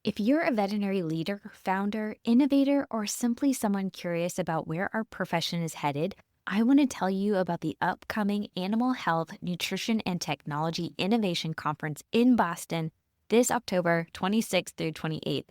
If you're a veterinary leader, founder, innovator, or simply someone curious about where our profession is headed, I want to tell you about the upcoming Animal Health, Nutrition, and Technology Innovation Conference in Boston this October 26th through 28th.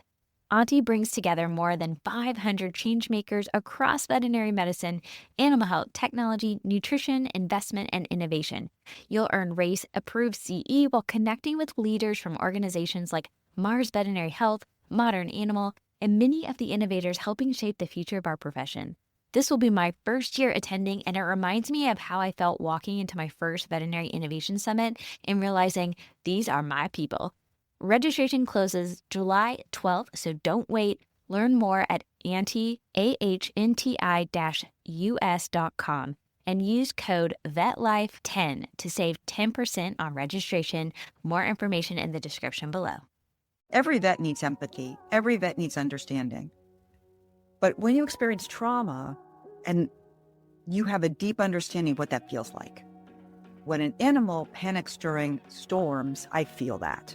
Auntie brings together more than 500 changemakers across veterinary medicine, animal health, technology, nutrition, investment, and innovation. You'll earn RACE-approved CE while connecting with leaders from organizations like Mars Veterinary Health, Modern Animal, and many of the innovators helping shape the future of our profession. This will be my first year attending, and it reminds me of how I felt walking into my first Veterinary Innovation Summit and realizing these are my people. Registration closes July 12th, so don't wait. Learn more at ahnti-us.com and use code VETLIFE10 to save 10% on registration. More information in the description below. Every vet needs empathy. Every vet needs understanding. But when you experience trauma and you have a deep understanding of what that feels like, when an animal panics during storms, I feel that.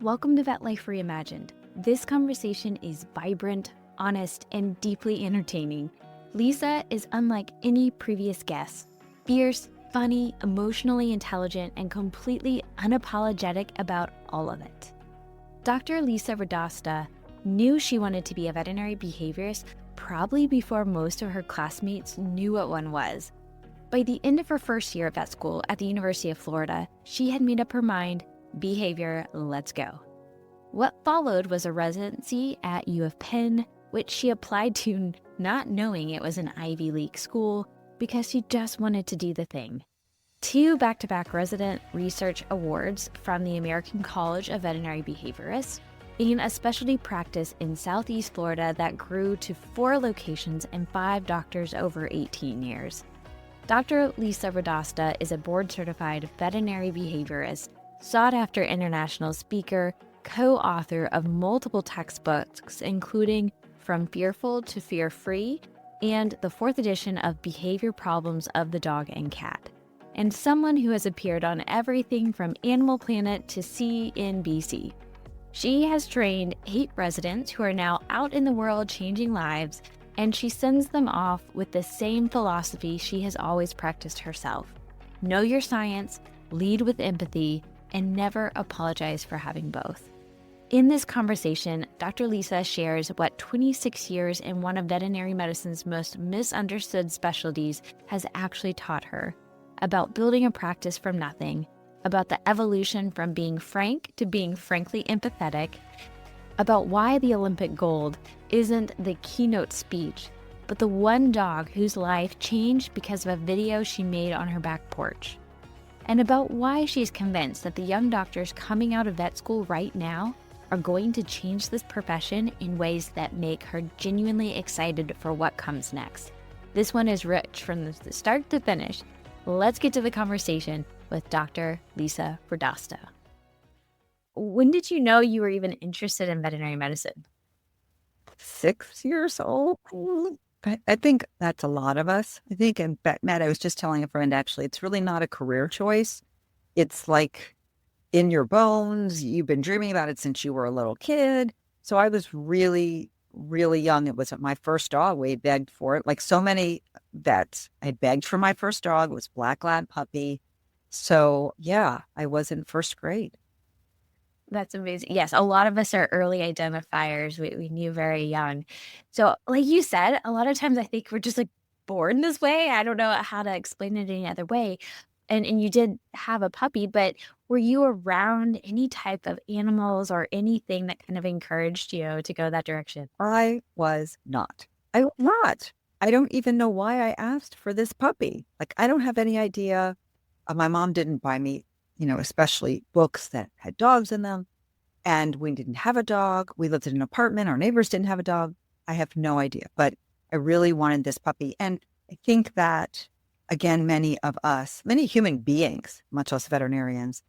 Welcome to Vet Life Reimagined. This conversation is vibrant, honest, and deeply entertaining. Lisa is unlike any previous guest. Fierce, funny, emotionally intelligent, and completely unapologetic about all of it. Dr. Lisa Radosta knew she wanted to be a veterinary behaviorist probably before most of her classmates knew what one was. By the end of her first year at vet school at the University of Florida, she had made up her mind, behavior, let's go. What followed was a residency at U of Penn, which she applied to not knowing it was an Ivy League school because she just wanted to do the thing. 2 back-to-back resident research awards from the American College of Veterinary Behaviorists, and a specialty practice in Southeast Florida that grew to 4 locations and 5 doctors over 18 years. Dr. Lisa Radosta is a board-certified veterinary behaviorist, sought-after international speaker, co-author of multiple textbooks, including From Fearful to Fear-Free and the 4th edition of Behavior Problems of the Dog and Cat, and someone who has appeared on everything from Animal Planet to CNBC. She has trained 8 residents who are now out in the world changing lives, and she sends them off with the same philosophy she has always practiced herself. Know your science, lead with empathy, and never apologize for having both. In this conversation, Dr. Lisa shares what 26 years in one of veterinary medicine's most misunderstood specialties has actually taught her, about building a practice from nothing, about the evolution from being frank to being frankly empathetic, about why the Olympic gold isn't the keynote speech, but the one dog whose life changed because of a video she made on her back porch, and about why she's convinced that the young doctors coming out of vet school right now are going to change this profession in ways that make her genuinely excited for what comes next. This one is rich from the start to finish. Let's get to the conversation with Dr. Lisa Radosta. When did you know you were even interested in veterinary medicine? 6 years old. I think that's a lot of us. I think in vet med, I was just telling a friend, actually, it's really not a career choice. It's like in your bones. You've been dreaming about it since you were a little kid. So I was really, really young. It was my first dog. We begged for it. Like so many vets, I begged for my first dog. It was Black Lab puppy. So yeah, I was in first grade. That's amazing. Yes, a lot of us are early identifiers. We knew very young. So like you said, a lot of times I think we're just like born this way. I don't know how to explain it any other way. And you did have a puppy, but were you around any type of animals or anything that kind of encouraged you to go that direction? I was not. I was not. I don't even know why I asked for this puppy. Like, I don't have any idea. My mom didn't buy me, especially books that had dogs in them. And we didn't have a dog. We lived in an apartment. Our neighbors didn't have a dog. I have no idea. But I really wanted this puppy. And I think that, again, many of us, many human beings, much less veterinarians,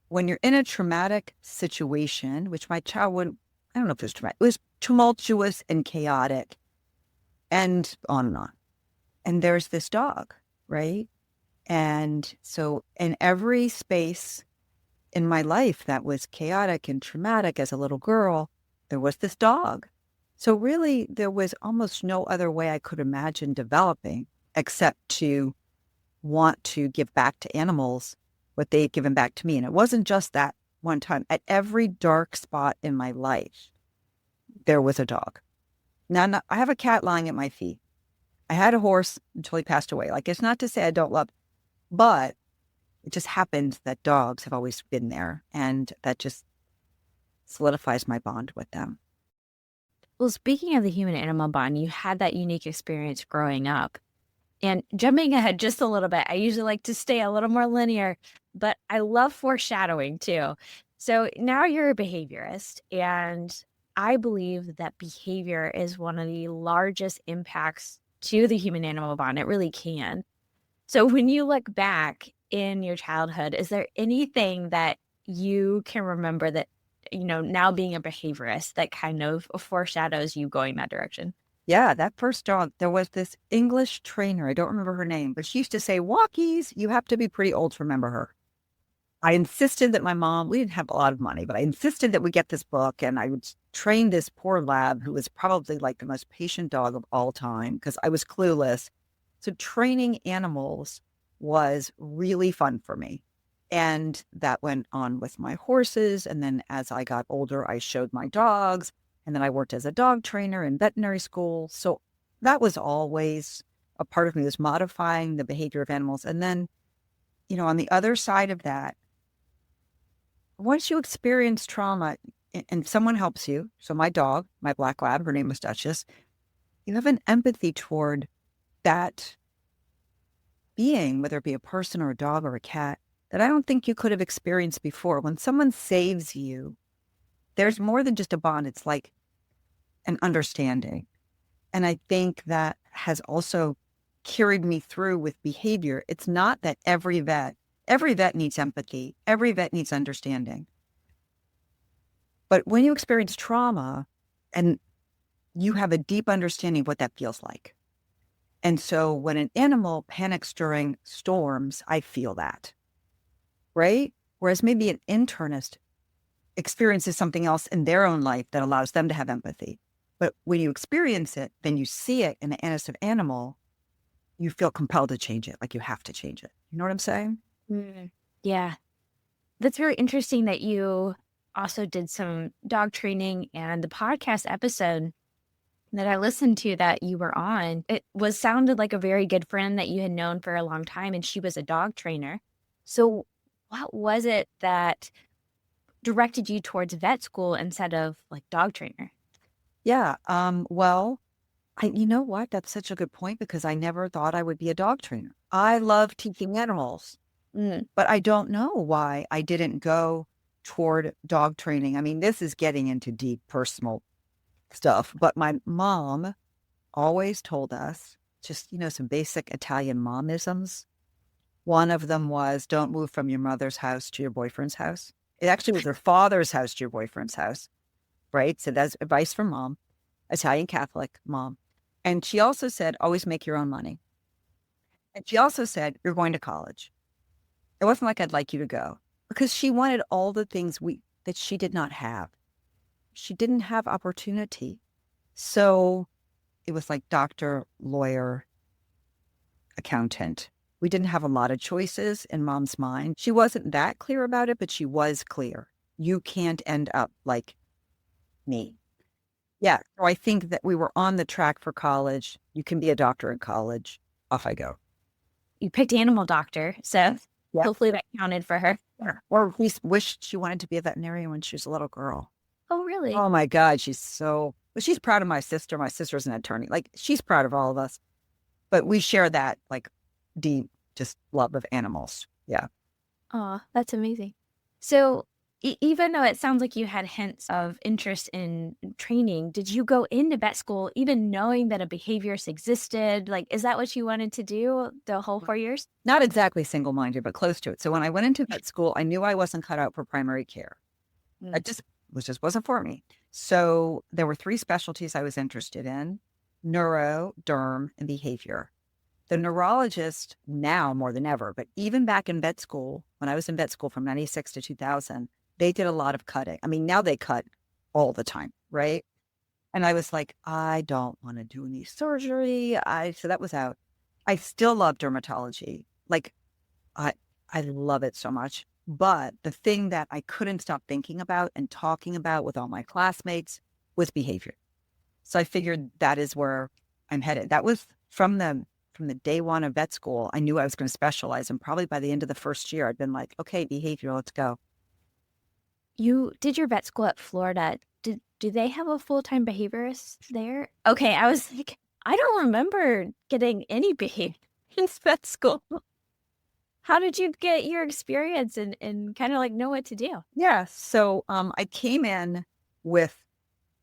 when you're in a traumatic situation, which my childhood, I don't know if it was traumatic, it was tumultuous and chaotic and on and on. And there's this dog, right? And so in every space in my life that was chaotic and traumatic as a little girl, there was this dog. So really, there was almost no other way I could imagine developing except to want to give back to animals what they had given back to me. And it wasn't just that one time. At every dark spot in my life, there was a dog. Now, I have a cat lying at my feet. I had a horse until he passed away. Like, it's not to say I don't love, but it just happens that dogs have always been there. And that just solidifies my bond with them. Well, speaking of the human animal bond, you had that unique experience growing up. And jumping ahead just a little bit, I usually like to stay a little more linear, but I love foreshadowing too. So now you're a behaviorist, and I believe that behavior is one of the largest impacts to the human animal bond. It really can. So when you look back in your childhood, is there anything that you can remember that, now being a behaviorist, that kind of foreshadows you going that direction? Yeah, that first dog, there was this English trainer. I don't remember her name, but she used to say, walkies, you have to be pretty old to remember her. I insisted that my mom, we didn't have a lot of money, but I insisted that we get this book, and I would train this poor lab who was probably like the most patient dog of all time because I was clueless. So training animals was really fun for me. And that went on with my horses. And then as I got older, I showed my dogs. And then I worked as a dog trainer in veterinary school. So that was always a part of me, was modifying the behavior of animals. And then, on the other side of that, once you experience trauma and someone helps you, so my dog, my black lab, her name was Duchess, you have an empathy toward that being, whether it be a person or a dog or a cat, that I don't think you could have experienced before. When someone saves you, there's more than just a bond. It's like an understanding. And I think that has also carried me through with behavior. It's not that every vet needs empathy. Every vet needs understanding. But when you experience trauma and you have a deep understanding of what that feels like. And so when an animal panics during storms, I feel that, right? Whereas maybe an internist experiences something else in their own life that allows them to have empathy. But when you experience it, then you see it in the innocent animal, you feel compelled to change it, like you have to change it. You know what I'm saying? Yeah. That's very interesting that you also did some dog training, and the podcast episode that I listened to that you were on, sounded like a very good friend that you had known for a long time, and she was a dog trainer. So what was it that directed you towards vet school instead of like dog trainer? Yeah. Well, you know what? That's such a good point because I never thought I would be a dog trainer. I love teaching animals, but I don't know why I didn't go toward dog training. I mean, this is getting into deep personal stuff, but my mom always told us just, some basic Italian momisms. One of them was, don't move from your mother's house to your boyfriend's house. It actually was her father's house to your boyfriend's house, right? So that's advice from mom, Italian Catholic mom. And she also said, always make your own money. And she also said, you're going to college. It wasn't like I'd like you to go because she wanted all the things that she did not have. She didn't have opportunity. So it was like doctor, lawyer, accountant. We didn't have a lot of choices in mom's mind. She wasn't that clear about it, but she was clear. You can't end up like me. Yeah. So I think that we were on the track for college. You can be a doctor in college. Off I go. You picked animal doctor, so hopefully that counted for her. Or we wished she wanted to be a veterinarian when she was a little girl. Oh, really? Oh my God. She's proud of my sister. My sister's an attorney. Like, she's proud of all of us, but we share that like deep, just love of animals. Yeah. Oh, that's amazing. So even though it sounds like you had hints of interest in training, did you go into vet school even knowing that a behaviorist existed? Like, is that what you wanted to do the whole 4 years? Not exactly single-minded, but close to it. So when I went into vet school, I knew I wasn't cut out for primary care. It just wasn't for me. So there were 3 specialties I was interested in: neuro, derm, and behavior. The neurologist now more than ever, but even back in vet school, when I was in vet school from 96 to 2000, they did a lot of cutting. I mean, now they cut all the time, right? And I was like, I don't want to do any surgery. So that was out. I still love dermatology. Like I, I love it so much. But the thing that I couldn't stop thinking about and talking about with all my classmates was behavior. So I figured that is where I'm headed. That was from the day one of vet school. I knew I was going to specialize. And probably by the end of the first year, I'd been like, okay, behavior, let's go. You did your vet school at Florida. Do they have a full-time behaviorist there? Okay, I was like, I don't remember getting any behavior in vet school. How did you get your experience and kind of like know what to do? Yeah. So I came in with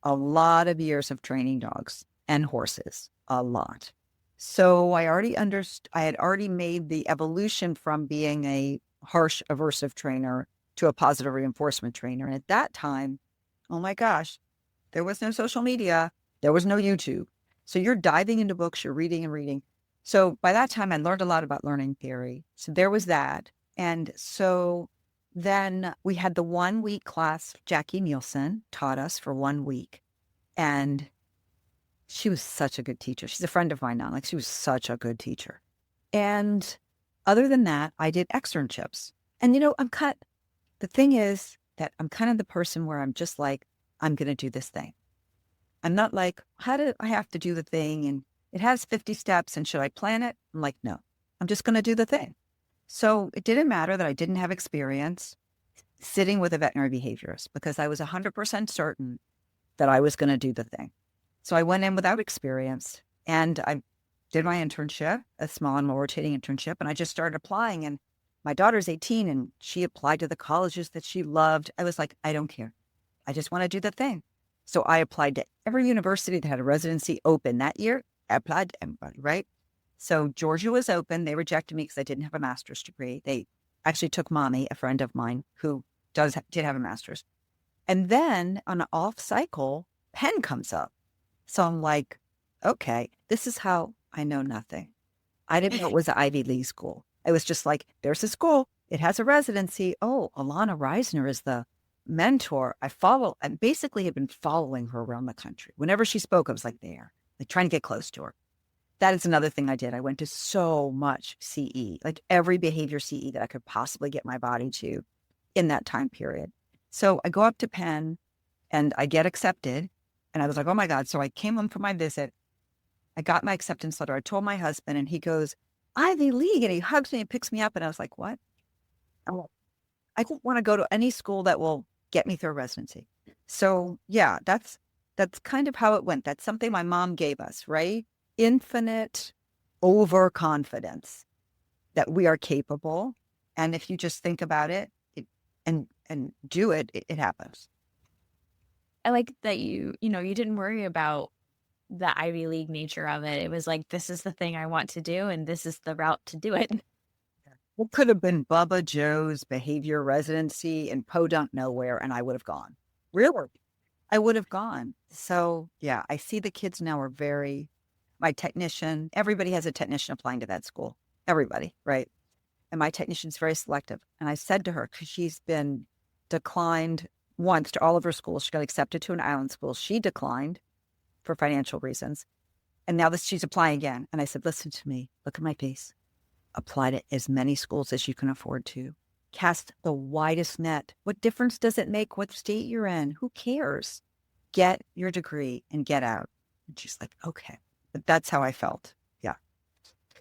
a lot of years of training dogs and horses, a lot. So I had already made the evolution from being a harsh aversive trainer to a positive reinforcement trainer. And at that time, oh my gosh, there was no social media. There was no YouTube. So you're diving into books, you're reading and reading. So by that time, I learned a lot about learning theory. So there was that. And so then we had the 1 week class. Jackie Nielsen taught us for 1 week. And she was such a good teacher. She's a friend of mine now. Like, she was such a good teacher. And other than that, I did externships. And, the thing is that I'm kind of the person where I'm just like, I'm going to do this thing. I'm not like, how do I have to do the thing? And it has 50 steps. And should I plan it? I'm like, no, I'm just going to do the thing. So it didn't matter that I didn't have experience sitting with a veterinary behaviorist, because I was 100% certain that I was going to do the thing. So I went in without experience, and I did my internship, a small and rotating internship, and I just started applying. And my daughter's 18 and she applied to the colleges that she loved. I was like, I don't care. I just want to do the thing. So I applied to every university that had a residency open that year. I applied to everybody, right? So Georgia was open. They rejected me because I didn't have a master's degree. They actually took Mommy, a friend of mine who did have a master's. And then on an off cycle, Penn comes up. So I'm like, okay, this is how I know nothing. I didn't know it was an Ivy League school. I was just like, there's a school. It has a residency. Oh, Alana Reisner is the mentor. I basically had been following her around the country. Whenever she spoke, I was like there, like trying to get close to her. That is another thing I did. I went to so much CE, like every behavior CE that I could possibly get my body to in that time period. So I go up to Penn and I get accepted. And I was like, oh my God. So I came home for my visit. I got my acceptance letter. I told my husband, and he goes, Ivy League. And he hugs me and picks me up. And I was like, what? I don't want to go to any school that will get me through a residency. So yeah, that's kind of how it went. That's something my mom gave us, right? Infinite overconfidence that we are capable. And if you just think about it, and do it, it happens. I like that you didn't worry about the Ivy League nature of it. It was like, this is the thing I want to do, and this is the route to do it. It could have been Bubba Joe's behavior residency in Podunk nowhere, and I would have gone. Really? I would have gone. So yeah, I see the kids now are my technician, everybody has a technician applying to that school. Everybody, right? And my technician's very selective. And I said to her, because she's been declined once to all of her schools. She got accepted to an island school. She declined for financial reasons. And now she's applying again. And I said, listen to me. Look at my face. Apply to as many schools as you can afford to. Cast the widest net. What difference does it make what state you're in? Who cares? Get your degree and get out. And she's like, okay. But that's how I felt. Yeah.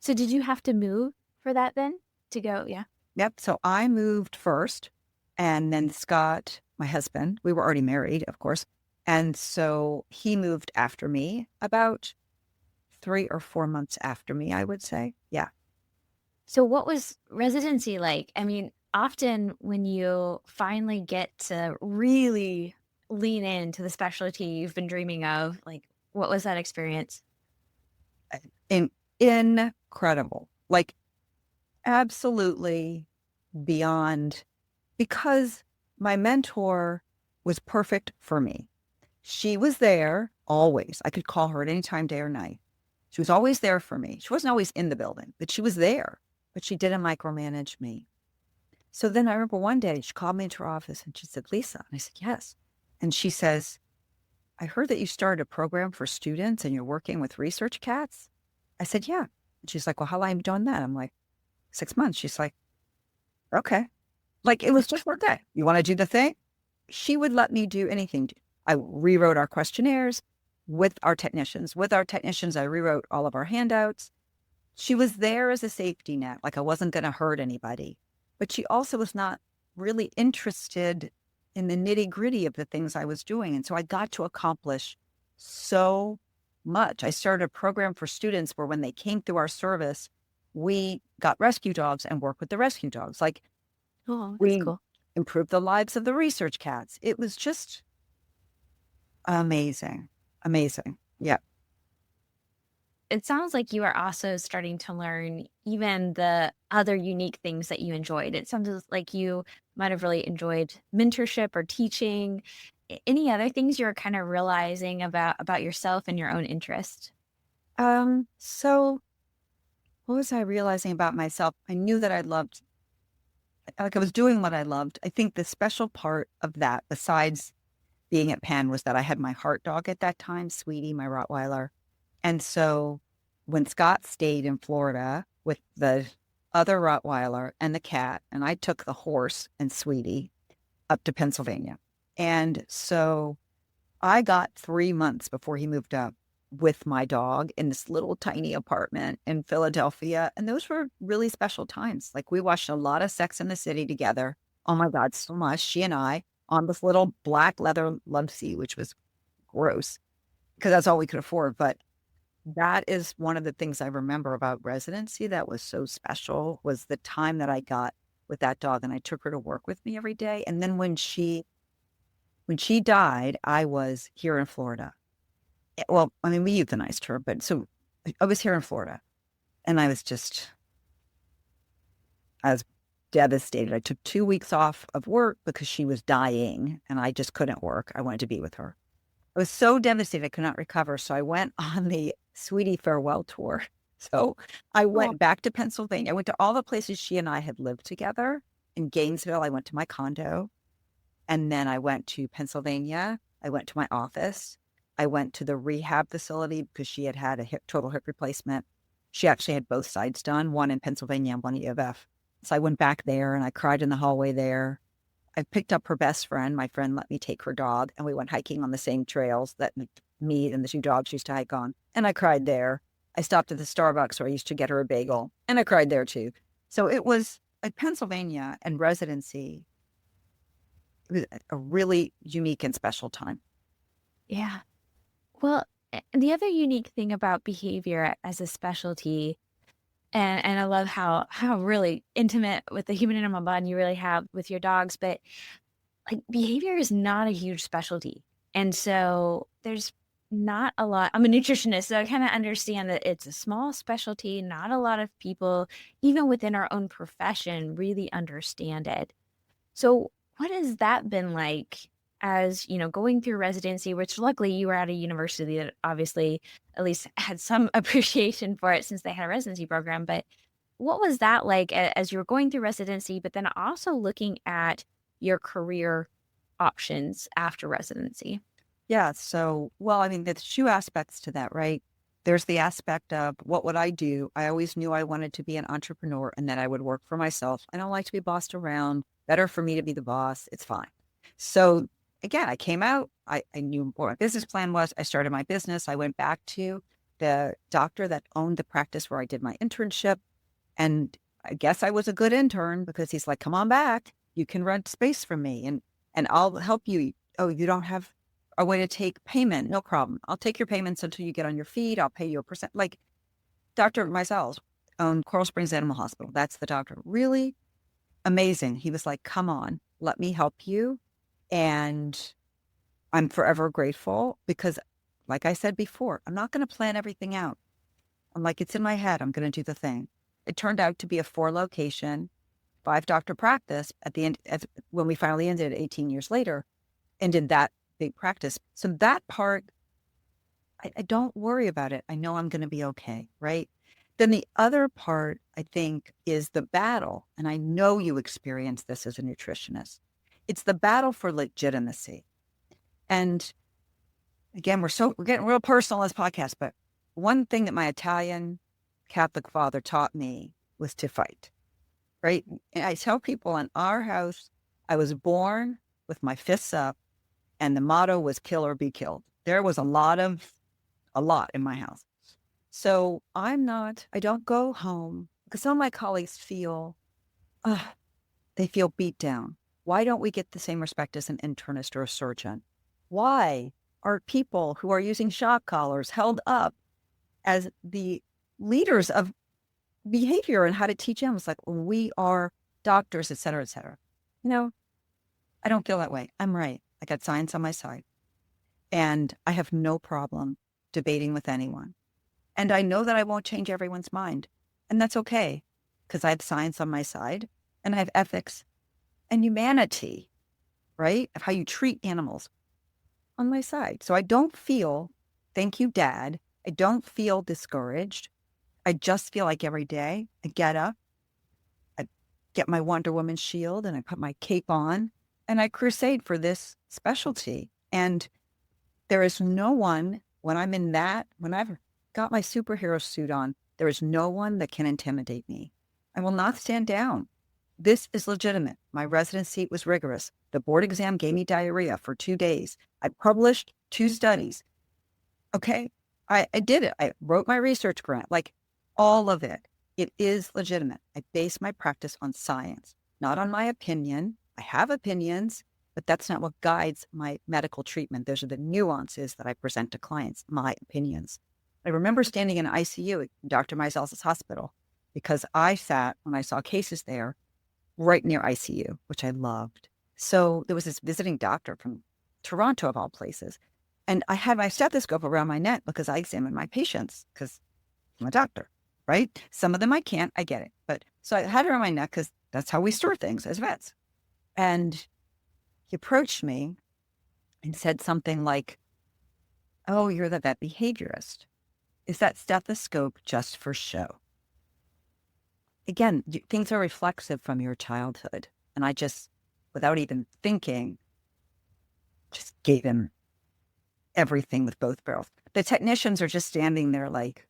So did you have to move for that then to go? Yeah. Yep. So I moved first. And then Scott, my husband, we were already married, of course. And so he moved after me, about 3 or 4 months after me, I would say. Yeah. So what was residency like? I mean, often when you finally get to really lean into the specialty you've been dreaming of, like, what was that experience? Incredible. Like, absolutely beyond, because my mentor was perfect for me. She was there always. I could call her at any time, day or night. She was always there for me. She wasn't always in the building, but she was there. But she didn't micromanage me. So then I remember one day she called me into her office and she said, Lisa. And I said, yes. And she says, I heard that you started a program for students and you're working with research cats. I said, yeah. And she's like, well, how long have you done that? I'm like, 6 months. She's like, okay. Like, it was just one day. You want to do the thing? She would let me do anything. I rewrote our questionnaires with our technicians. With our technicians, I rewrote all of our handouts. She was there as a safety net, like I wasn't going to hurt anybody. But she also was not really interested in the nitty gritty of the things I was doing. And so I got to accomplish so much. I started a program for students where when they came through our service, we got rescue dogs and worked with the rescue dogs. Like, Oh, that's we cool. improved the lives of the research cats. It was just amazing. Amazing. Yeah. It sounds like you are also starting to learn even the other unique things that you enjoyed. It sounds like you might have really enjoyed mentorship or teaching. Any other things you're kind of realizing about yourself and your own interest? So what was I realizing about myself? I knew that I loved, like I was doing what I loved. I think the special part of that, besides being at Penn, was that I had my heart dog at that time, Sweetie, my Rottweiler. And so when Scott stayed in Florida with the other Rottweiler and the cat, and I took the horse and Sweetie up to Pennsylvania. And so I got 3 months before he moved up with my dog in this little tiny apartment in Philadelphia. And those were really special times. Like, we watched a lot of Sex in the City together. Oh my God, so much. She and I on this little black leather love seat, which was gross because that's all we could afford. But that is one of the things I remember about residency that was so special, was the time that I got with that dog, and I took her to work with me every day. And then when she died, I was here in Florida. Well, I mean, we euthanized her, but so I was here in Florida, and I was devastated. I took 2 weeks off of work because she was dying and I just couldn't work. I wanted to be with her. I was so devastated I could not recover. So I went on the Sweetie farewell tour. So I went back to Pennsylvania. I went to all the places she and I had lived together. In Gainesville, I went to my condo. And then I went to Pennsylvania. I went to my office. I went to the rehab facility because she had had a total hip replacement. She actually had both sides done, one in Pennsylvania and one at U of F. So I went back there and I cried in the hallway there. I picked up her best friend. My friend let me take her dog, and we went hiking on the same trails that me and the 2 dogs used to hike on. And I cried there. I stopped at the Starbucks where I used to get her a bagel, and I cried there too. So it was like Pennsylvania and residency. It was a really unique and special time. Yeah. Well, the other unique thing about behavior as a specialty, and I love how really intimate with the human animal bond you really have with your dogs, but like behavior is not a huge specialty. And so there's not a lot. I'm a nutritionist, so I kind of understand that it's a small specialty. Not a lot of people, even within our own profession, really understand it. So what has that been like as, going through residency, which luckily you were at a university that obviously at least had some appreciation for it since they had a residency program. But what was that like as you were going through residency, but then also looking at your career options after residency? Yeah. So, well, I mean, there's 2 aspects to that, right? There's the aspect of what would I do? I always knew I wanted to be an entrepreneur and that I would work for myself. I don't like to be bossed around. Better for me to be the boss. It's fine. So again, I came out. I knew what my business plan was. I started my business. I went back to the doctor that owned the practice where I did my internship. And I guess I was a good intern because he's like, come on back. You can rent space from me and I'll help you. Oh, you don't have a way to take payment? No problem. I'll take your payments until you get on your feet. I'll pay you a percent. Like, Dr. Mizell's owned Coral Springs Animal Hospital. That's the doctor. Really amazing. He was like, come on, let me help you. And I'm forever grateful because, like I said before, I'm not going to plan everything out. I'm like, it's in my head. I'm going to do the thing. It turned out to be a 4-location, 5-doctor practice at the end, when we finally ended 18 years later, ended that big practice. So that part I don't worry about it. I know I'm going to be okay, right? Then the other part, I think, is the battle. And I know you experience this as a nutritionist. It's the battle for legitimacy. And again, we're getting real personal on this podcast, but one thing that my Italian Catholic father taught me was to fight, right? And I tell people in our house, I was born with my fists up and the motto was kill or be killed. There was a lot in my house. So I don't go home because some of my colleagues they feel beat down. Why don't we get the same respect as an internist or a surgeon? Why are people who are using shock collars held up as the leaders of behavior and how to teach animals? Like we are doctors, et cetera, et cetera. I don't feel that way. I'm right. I got science on my side. And I have no problem debating with anyone. And I know that I won't change everyone's mind. And that's okay, because I have science on my side and I have ethics and humanity, right? Of how you treat animals on my side. So I don't feel, thank you, Dad. I don't feel discouraged. I just feel like every day I get up, I get my Wonder Woman shield and I put my cape on and I crusade for this specialty. And there is no one when I've got my superhero suit on, there is no one that can intimidate me. I will not stand down. This is legitimate. My residency was rigorous. The board exam gave me diarrhea for 2 days. I published 2 studies. Okay. I did it. I wrote my research grant, like all of it. It is legitimate. I base my practice on science, not on my opinion. I have opinions, but that's not what guides my medical treatment. Those are the nuances that I present to clients, my opinions. I remember standing in ICU at Dr. Meisel's hospital because I sat, when I saw cases there, right near ICU, which I loved. So there was this visiting doctor from Toronto, of all places. And I had my stethoscope around my neck because I examine my patients because I'm a doctor, right? Some of them I can't, I get it. But so I had it around my neck because that's how we store things as vets. And he approached me and said something like, "Oh, you're the vet behaviorist. Is that stethoscope just for show?" Again, things are reflexive from your childhood. And I just, without even thinking, just gave him everything with both barrels. The technicians are just standing there like,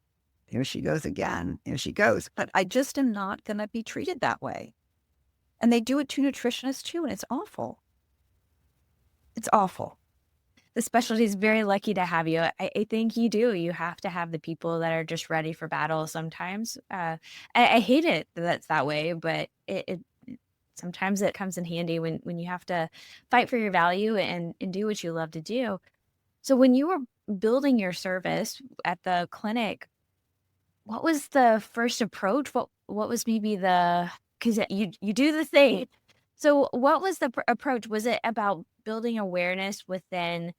here she goes again. Here she goes. But I just am not going to be treated that way. And they do it to nutritionists too. And it's awful. It's awful. The specialty is very lucky to have you. I think you do. You have to have the people that are just ready for battle sometimes. I hate it that's that way, but it sometimes it comes in handy when you have to fight for your value and do what you love to do. So when you were building your service at the clinic, what was the first approach? What was maybe because you do the thing. So what was the approach? Was it about building awareness within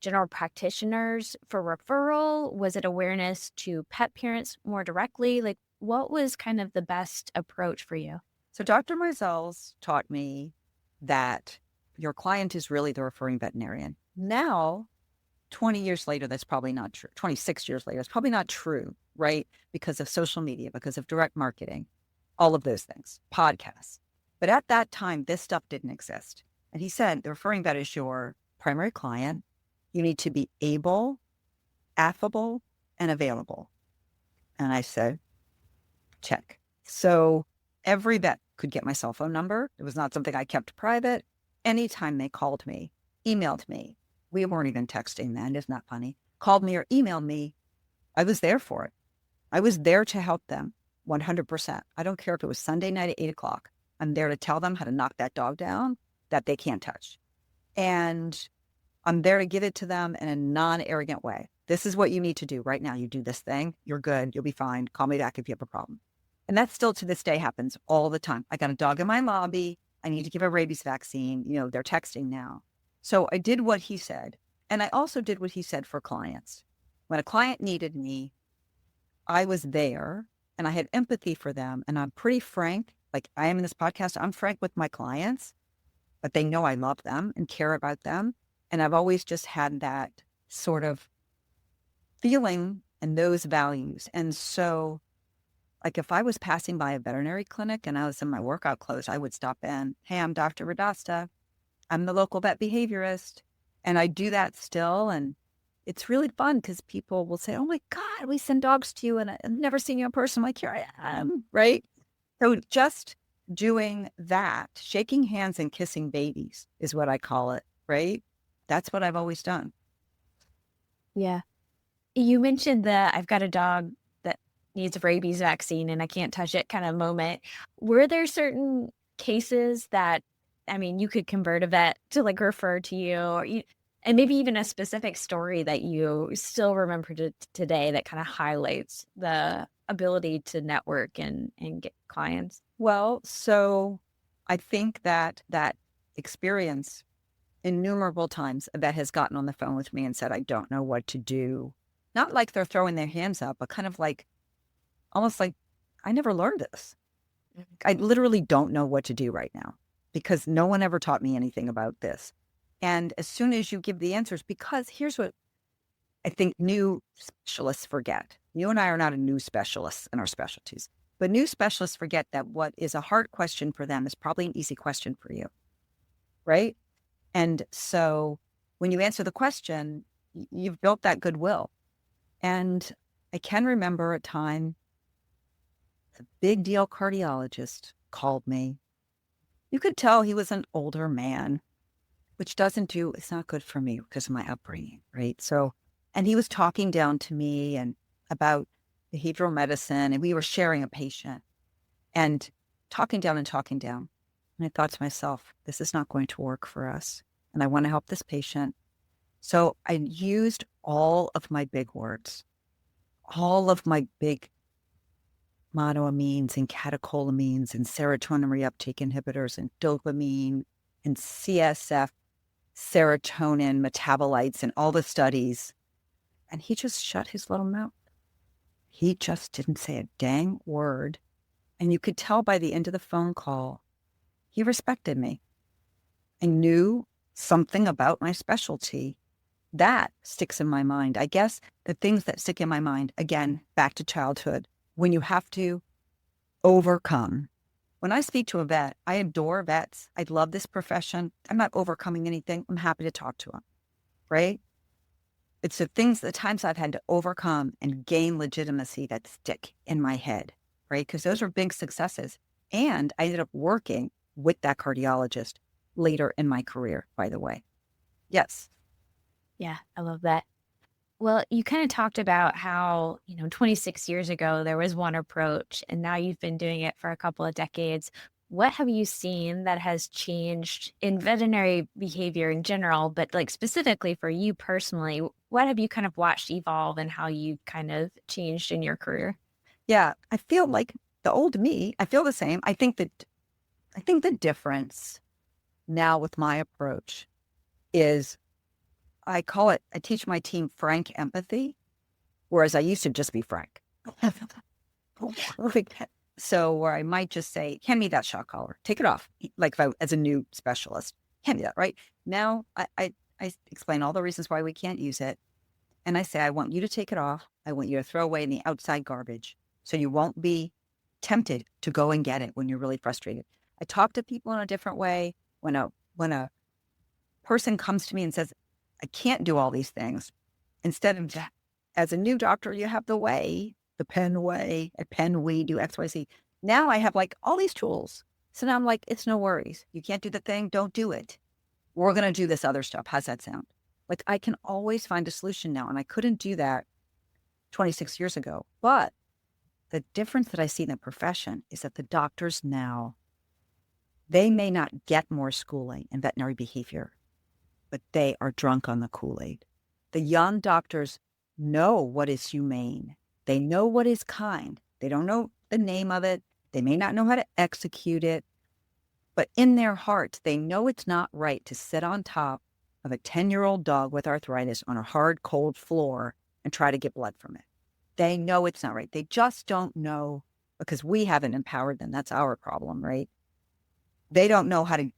general practitioners for referral? Was it awareness to pet parents more directly? Like, what was kind of the best approach for you? So Dr. Meisel's taught me that your client is really the referring veterinarian. Now, 20 years later, that's probably not true. 26 years later, it's probably not true, right? Because of social media, because of direct marketing, all of those things, podcasts. But at that time, this stuff didn't exist. And he said, the referring vet is your primary client. You need to be able, affable, and available. And I said, check. So every vet could get my cell phone number. It was not something I kept private. Anytime they called me, emailed me, we weren't even texting then, isn't that funny? Called me or emailed me, I was there for it. I was there to help them 100%. I don't care if it was Sunday night at 8 o'clock. I'm there to tell them how to knock that dog down that they can't touch. And I'm there to give it to them in a non-arrogant way. This is what you need to do right now. You do this thing. You're good. You'll be fine. Call me back if you have a problem. And that still to this day happens all the time. I got a dog in my lobby. I need to give a rabies vaccine. They're texting now. So I did what he said. And I also did what he said for clients. When a client needed me, I was there and I had empathy for them. And I'm pretty frank, like I am in this podcast. I'm frank with my clients, but they know I love them and care about them. And I've always just had that sort of feeling and those values. And so, like, if I was passing by a veterinary clinic and I was in my workout clothes, I would stop in. Hey, I'm Dr. Radosta. I'm the local vet behaviorist. And I do that still. And it's really fun because people will say, oh my God, we send dogs to you and I've never seen you in person. I'm like, here I am, right? So just doing that, shaking hands and kissing babies is what I call it, right? That's what I've always done. Yeah. You mentioned that I've got a dog that needs a rabies vaccine and I can't touch it kind of moment. Were there certain cases that, I mean, you could convert a vet to like refer to you, and maybe even a specific story that you still remember today that kind of highlights the ability to network and get clients? Well, so I think that experience, innumerable times, a vet has gotten on the phone with me and said, I don't know what to do. Not like they're throwing their hands up, but kind of like, almost like, I never learned this. I literally don't know what to do right now because no one ever taught me anything about this. And as soon as you give the answers, because here's what I think new specialists forget. You and I are not a new specialists in our specialties, but new specialists forget that what is a hard question for them is probably an easy question for you, right? And so when you answer the question, you've built that goodwill. And I can remember a time a big deal cardiologist called me. You could tell he was an older man, which it's not good for me because of my upbringing, right? So, and he was talking down to me and about behavioral medicine, and we were sharing a patient and talking down and talking down. And I thought to myself, this is not going to work for us. And I want to help this patient. So I used all of my big words, all of my big monoamines and catecholamines and serotonin reuptake inhibitors and dopamine and CSF serotonin metabolites and all the studies. And he just shut his little mouth. He just didn't say a dang word. And you could tell by the end of the phone call, he respected me. I knew something about my specialty. That sticks in my mind. I guess the things that stick in my mind, again, back to childhood, when you have to overcome. When I speak to a vet, I adore vets. I love this profession. I'm not overcoming anything. I'm happy to talk to them, right? It's the times I've had to overcome and gain legitimacy that stick in my head, right? Because those are big successes. And I ended up working with that cardiologist later in my career, by the way. Yes. Yeah, I love that. Well, you kind of talked about how, 26 years ago, there was one approach, and now you've been doing it for a couple of decades. What have you seen that has changed in veterinary behavior in general, but like specifically for you personally? What have you kind of watched evolve and how you kind of changed in your career? Yeah, I feel like the old me, I feel the same. I think the difference now with my approach is I teach my team frank empathy, whereas I used to just be frank. So where I might just say, hand me that shock collar, take it off. Like if I, as a new specialist, hand me that, right? Now I explain all the reasons why we can't use it. And I say, I want you to take it off. I want you to throw away in the outside garbage so you won't be tempted to go and get it when you're really frustrated. I talk to people in a different way. When a person comes to me and says, I can't do all these things, instead of as a new doctor, you have the Penn way, at Penn we do XYZ. Now I have like all these tools. So now I'm like, it's no worries. You can't do the thing, don't do it. We're going to do this other stuff. How's that sound? Like I can always find a solution now. And I couldn't do that 26 years ago. But the difference that I see in the profession is that the doctors now, they may not get more schooling in veterinary behavior, but they are drunk on the Kool-Aid. The young doctors know what is humane. They know what is kind. They don't know the name of it. They may not know how to execute it, but in their hearts, they know it's not right to sit on top of a 10-year-old dog with arthritis on a hard, cold floor and try to get blood from it. They know it's not right. They just don't know because we haven't empowered them. That's our problem, right? They don't know how to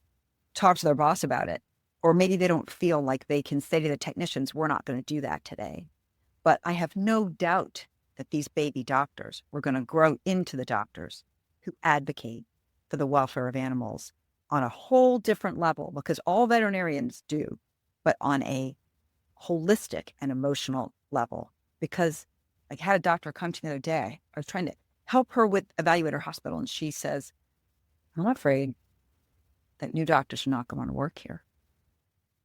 talk to their boss about it. Or maybe they don't feel like they can say to the technicians, we're not going to do that today. But I have no doubt that these baby doctors were going to grow into the doctors who advocate for the welfare of animals on a whole different level, because all veterinarians do, but on a holistic and emotional level. Because I had a doctor come to me the other day. I was trying to help her with evaluate her hospital, and she says, I'm afraid that new doctors are not going to work here.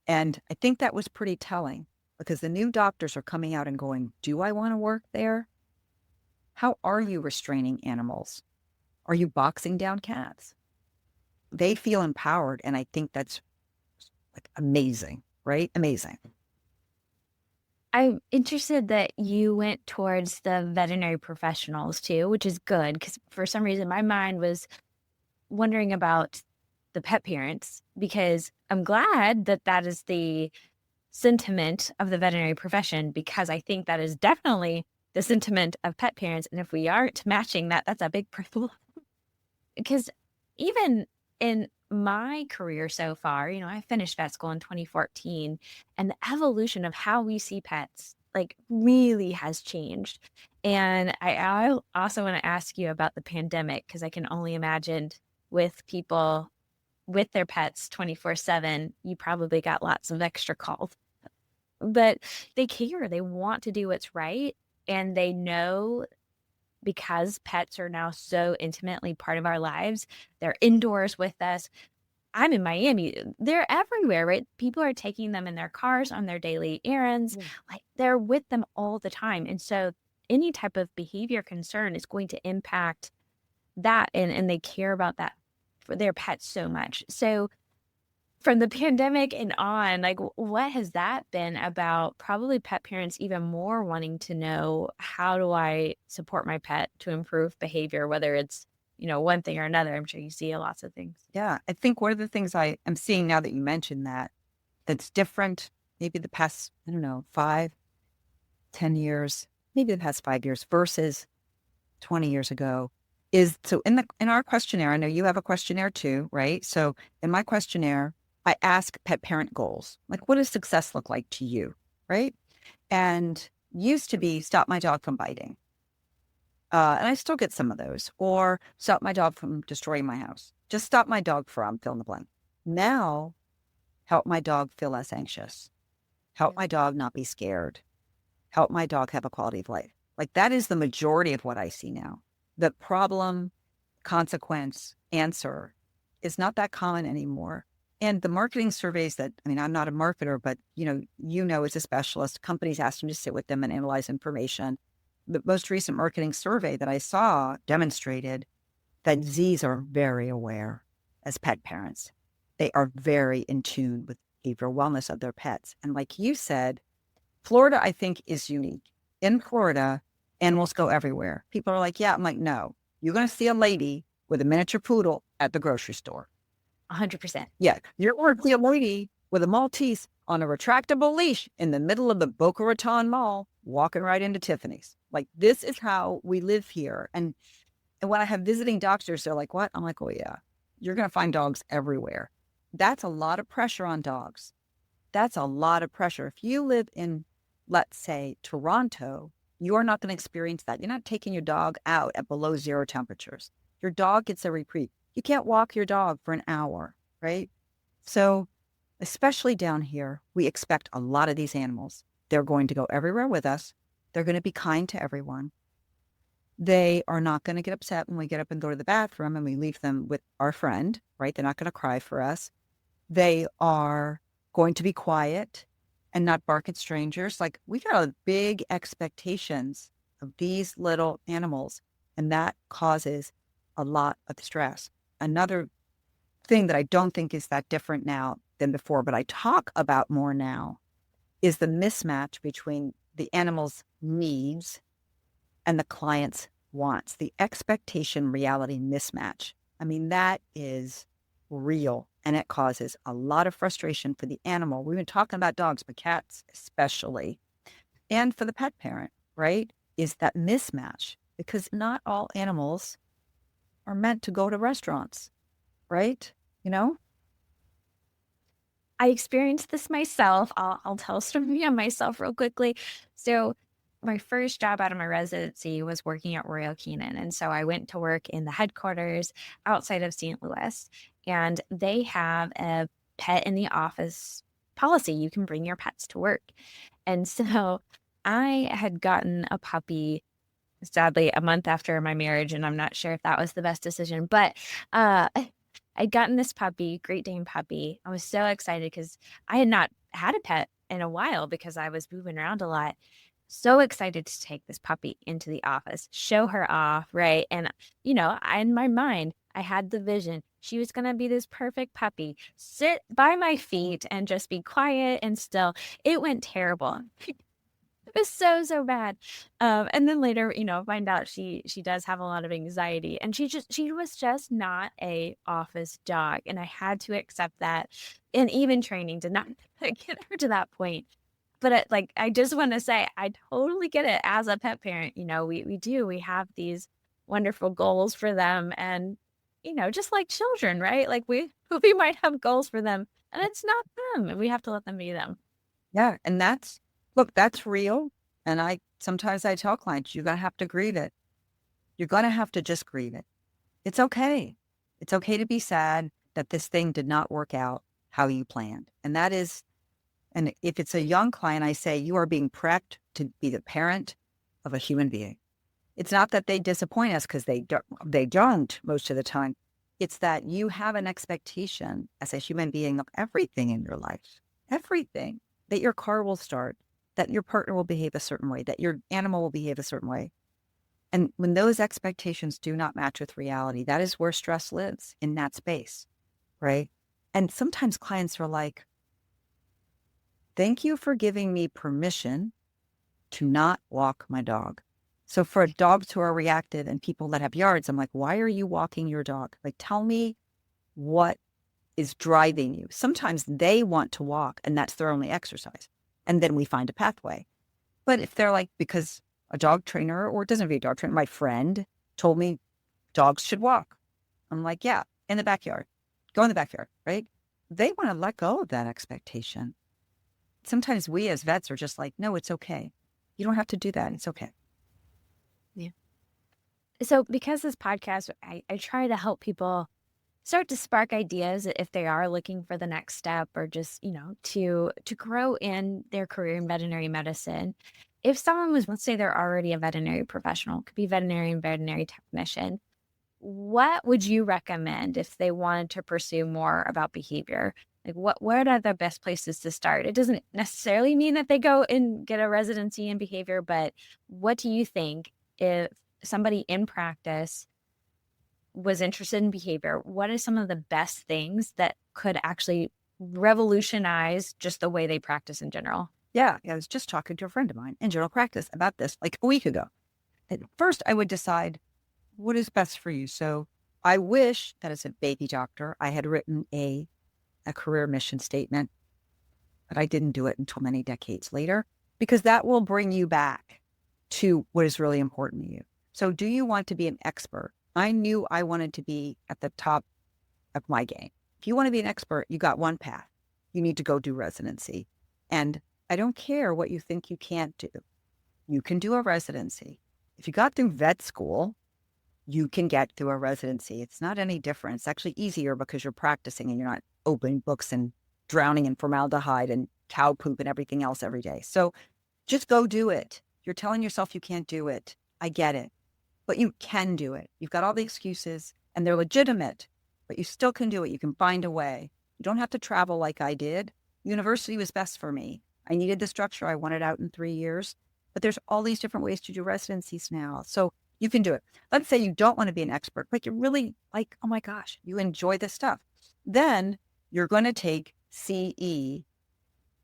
And I think that was pretty telling, because the new doctors are coming out and going, do I want to work there? How are you restraining animals? Are you boxing down cats? They feel empowered. And I think that's like amazing, right? Amazing. I'm interested that you went towards the veterinary professionals too, which is good, because for some reason my mind was wondering about the pet parents, because I'm glad that that is the sentiment of the veterinary profession, because I think that is definitely the sentiment of pet parents. And if we aren't matching that, that's a big problem. Because even in my career so far, I finished vet school in 2014, and the evolution of how we see pets like really has changed. And I also want to ask you about the pandemic, because I can only imagine with people with their pets 24/7, you probably got lots of extra calls. But they care, they want to do what's right, and they know, because pets are now so intimately part of our lives, they're indoors with us. I'm in Miami. They're everywhere, right? People are taking them in their cars on their daily errands. Like, they're with them all the time. And so any type of behavior concern is going to impact that. And they care about that for their pets so much. So from the pandemic and on, like, what has that been about? Probably pet parents even more wanting to know, how do I support my pet to improve behavior, whether it's, one thing or another. I'm sure you see lots of things. Yeah. I think one of the things I am seeing now that you mentioned that's different, maybe the past, I don't know, 5, 10 years, maybe the past 5 years versus 20 years ago, is so in our questionnaire, I know you have a questionnaire too, right? So in my questionnaire, I ask pet parent goals. Like, what does success look like to you, right? And used to be stop my dog from biting. And I still get some of those. Or stop my dog from destroying my house. Just stop my dog from fill in the blank. Now, help my dog feel less anxious. Help my dog not be scared. Help my dog have a quality of life. Like, that is the majority of what I see now. The problem, consequence, answer is not that common anymore. And the marketing surveys I'm not a marketer, but as a specialist, companies ask them to sit with them and analyze information. The most recent marketing survey that I saw demonstrated that Zs are very aware as pet parents. They are very in tune with behavioral wellness of their pets. And like you said, Florida, I think, is unique. In Florida, animals go everywhere. People are like, yeah. I'm like, no. You're going to see a lady with a miniature poodle at the grocery store. 100%. Yeah. You're going to see a lady with a Maltese on a retractable leash in the middle of the Boca Raton Mall, walking right into Tiffany's. Like, this is how we live here. And when I have visiting doctors, they're like, what? I'm like, oh, yeah. You're going to find dogs everywhere. That's a lot of pressure on dogs. That's a lot of pressure. If you live in, let's say, Toronto, you are not going to experience that. You're not taking your dog out at below 0 temperatures. Your dog gets a reprieve. You can't walk your dog for an hour, right? So, especially down here, we expect a lot of these animals. They're going to go everywhere with us. They're going to be kind to everyone. They are not going to get upset when we get up and go to the bathroom and we leave them with our friend, right? They're not going to cry for us. They are going to be quiet and not bark at strangers. Like, we got big expectations of these little animals, and that causes a lot of stress. Another thing that I don't think is that different now than before, but I talk about more now, is the mismatch between the animal's needs and the client's wants, the expectation reality mismatch. That is real, and it causes a lot of frustration for the animal. We've been talking about dogs, but cats especially, and for the pet parent, right? Is that mismatch, because not all animals are meant to go to restaurants, right? I experienced this myself. I'll tell a story on myself real quickly. So my first job out of my residency was working at Royal Canin. And so I went to work in the headquarters outside of St. Louis, and they have a pet in the office policy. You can bring your pets to work. And so I had gotten a puppy, sadly, a month after my marriage, and I'm not sure if that was the best decision, but I'd gotten this puppy, Great Dane puppy. I was so excited because I had not had a pet in a while because I was moving around a lot. So excited to take this puppy into the office, show her off, right? And, in my mind, I had the vision. She was going to be this perfect puppy, sit by my feet and just be quiet and still. It went terrible. It was so, so bad. And then later, find out she does have a lot of anxiety, and she was just not a office dog. And I had to accept that. And even training did not get her to that point. But I just want to say, I totally get it as a pet parent. We have these wonderful goals for them, and, just like children, right? Like we might have goals for them, and it's not them, and we have to let them be them. Yeah. And that's real. And sometimes I tell clients, you're going to have to grieve it. You're going to have to just grieve it. It's okay. It's okay to be sad that this thing did not work out how you planned. And if it's a young client, I say, you are being prepped to be the parent of a human being. It's not that they disappoint us, because they don't most of the time. It's that you have an expectation as a human being of everything in your life, everything, that your car will start, that your partner will behave a certain way, that your animal will behave a certain way. And when those expectations do not match with reality, that is where stress lives, in that space, right? And sometimes clients are like, thank you for giving me permission to not walk my dog. So for dogs who are reactive and people that have yards, I'm like, why are you walking your dog? Like, tell me what is driving you. Sometimes they want to walk and that's their only exercise. And then we find a pathway. But if they're like, because a dog trainer, or it doesn't have to be a dog trainer, my friend told me dogs should walk. I'm like, yeah, in the backyard. Go in the backyard, right? They want to let go of that expectation. Sometimes we as vets are just like, no, it's okay. You don't have to do that. It's okay. Yeah. So because this podcast, I try to help people start to spark ideas if they are looking for the next step, or just, to grow in their career in veterinary medicine. If someone was, let's say they're already a veterinary professional, could be veterinarian, veterinary technician, what would you recommend if they wanted to pursue more about behavior? Like what are the best places to start? It doesn't necessarily mean that they go and get a residency in behavior, but what do you think, if somebody in practice was interested in behavior, what are some of the best things that could actually revolutionize just the way they practice in general? Yeah. I was just talking to a friend of mine in general practice about this like a week ago. At first, I would decide what is best for you. So I wish that as a baby doctor, I had written a career mission statement, but I didn't do it until many decades later, because that will bring you back to what is really important to you. So do you want to be an expert? I knew I wanted to be at the top of my game. If you want to be an expert, you got one path. You need to go do residency. And I don't care what you think you can't do. You can do a residency. If you got through vet school, you can get through a residency. It's not any different. It's actually easier because you're practicing and you're not opening books and drowning in formaldehyde and cow poop and everything else every day. So just go do it. You're telling yourself you can't do it. I get it. But you can do it. You've got all the excuses and they're legitimate, but you still can do it. You can find a way. You don't have to travel like I did. University was best for me. I needed the structure. I wanted out in 3 years, but there's all these different ways to do residencies now. So you can do it. Let's say you don't want to be an expert, but you're really like, oh my gosh, you enjoy this stuff. Then you're going to take CE.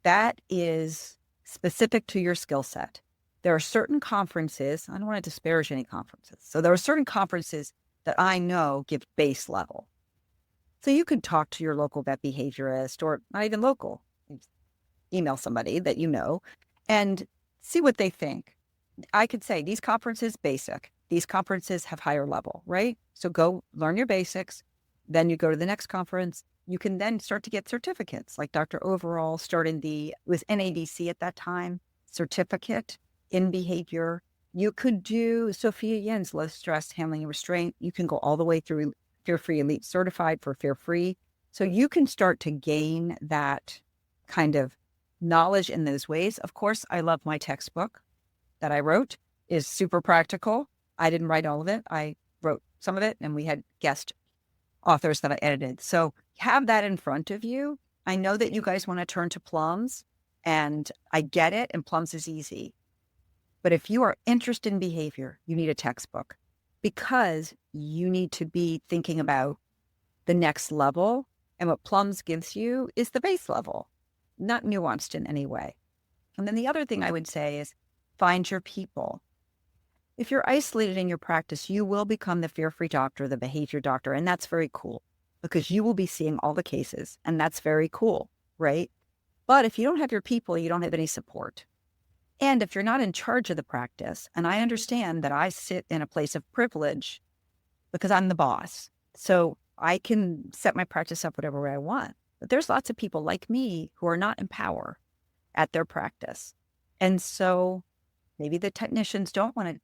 That is specific to your skill set. There are certain conferences, I don't want to disparage any conferences. So there are certain conferences that I know give base level. So you could talk to your local vet behaviorist, or not even local, email somebody that you know and see what they think. I could say these conferences, basic. These conferences have higher level, right? So go learn your basics. Then you go to the next conference. You can then start to get certificates, like Dr. Overall started it was NADC at that time, certificate in behavior. You could do Sophia Yin's low stress handling and restraint. You can go all the way through Fear Free Elite certified for Fear Free. So you can start to gain that kind of knowledge in those ways. Of course, I love my textbook that I wrote is super practical. I didn't write all of it. I wrote some of it, and we had guest authors that I edited. So have that in front of you. I know that you guys want to turn to plums, and I get it, and plums is easy. But if you are interested in behavior, you need a textbook because you need to be thinking about the next level. And what plums gives you is the base level, not nuanced in any way. And then the other thing I would say is find your people. If you're isolated in your practice, you will become the fear-free doctor, the behavior doctor, and that's very cool because you will be seeing all the cases, and that's very cool, right? But if you don't have your people, you don't have any support. And if you're not in charge of the practice, and I understand that I sit in a place of privilege because I'm the boss, so I can set my practice up whatever way I want. But there's lots of people like me who are not in power at their practice. And so maybe the technicians don't want to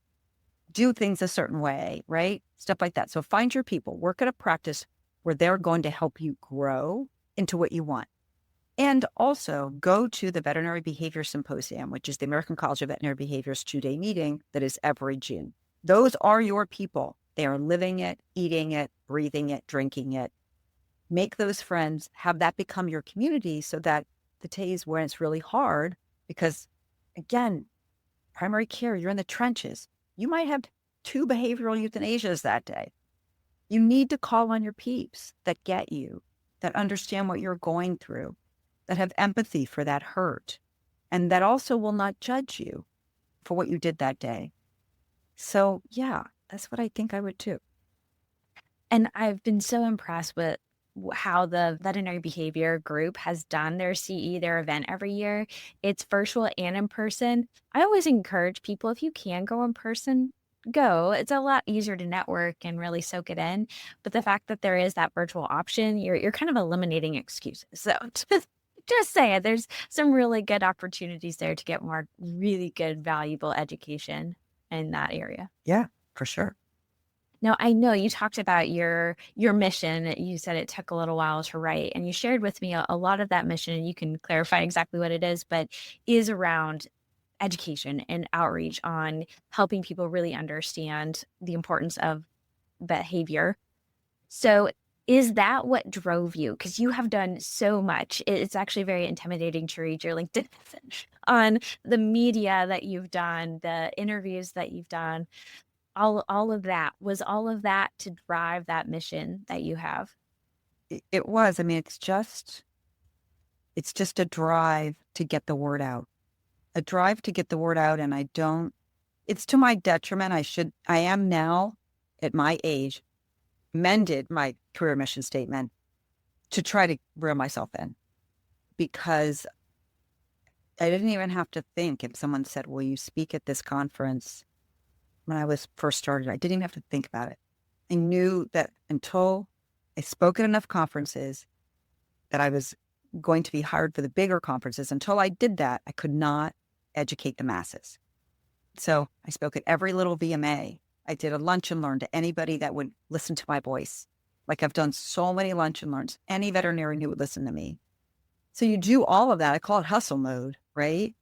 do things a certain way, right? Stuff like that. So find your people, work at a practice where they're going to help you grow into what you want. And also go to the Veterinary Behavior Symposium, which is the American College of Veterinary Behaviorists 2-day meeting that is every June. Those are your people. They are living it, eating it, breathing it, drinking it. Make those friends, have that become your community so that the days when it's really hard, because again, primary care, you're in the trenches. You might have 2 behavioral euthanasias that day. You need to call on your peeps that get you, that understand what you're going through, that have empathy for that hurt, and that also will not judge you for what you did that day. So yeah, that's what I think I would do. And I've been so impressed with how the veterinary behavior group has done their CE, their event every year. It's virtual and in person. I always encourage people, if you can go in person, go. It's a lot easier to network and really soak it in. But the fact that there is that virtual option, you're kind of eliminating excuses. So just say it. There's some really good opportunities there to get more really good, valuable education in that area. Yeah, for sure. Now, I know you talked about your mission. You said it took a little while to write, and you shared with me a lot of that mission, and you can clarify exactly what it is, but is around education and outreach on helping people really understand the importance of behavior. So is that what drove you? Because you have done so much. It's actually very intimidating to read your LinkedIn message on the media that you've done, the interviews that you've done. All of that, was all of that to drive that mission that you have? It was. I mean, it's just a drive to get the word out. A drive to get the word out. And it's to my detriment. I am now at my age, amended my career mission statement to try to reel myself in, because I didn't even have to think. If someone said, will you speak at this conference? When I was first started, I didn't even have to think about it. I knew that until I spoke at enough conferences that I was going to be hired for the bigger conferences. Until I did that, I could not educate the masses. So I spoke at every little VMA. I did a lunch and learn to anybody that would listen to my voice. Like I've done so many lunch and learns, any veterinarian who would listen to me. So you do all of that. I call it hustle mode, right?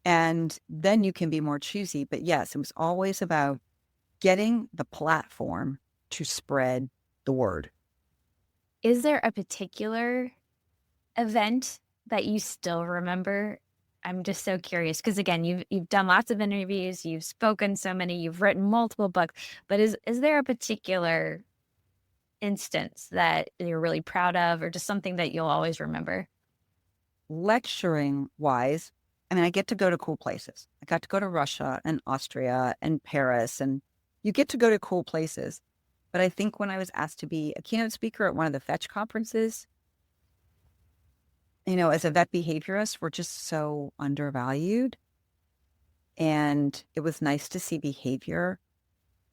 And then you can be more choosy. But yes, it was always about getting the platform to spread the word. Is there a particular event that you still remember? I'm just so curious because again, you've done lots of interviews, you've spoken so many, you've written multiple books, but is there a particular instance that you're really proud of, or just something that you'll always remember? Lecturing wise, I mean, I get to go to cool places. I got to go to Russia and Austria and Paris, and you get to go to cool places. But I think when I was asked to be a keynote speaker at one of the Fetch conferences, as a vet behaviorist, we're just so undervalued. And it was nice to see behavior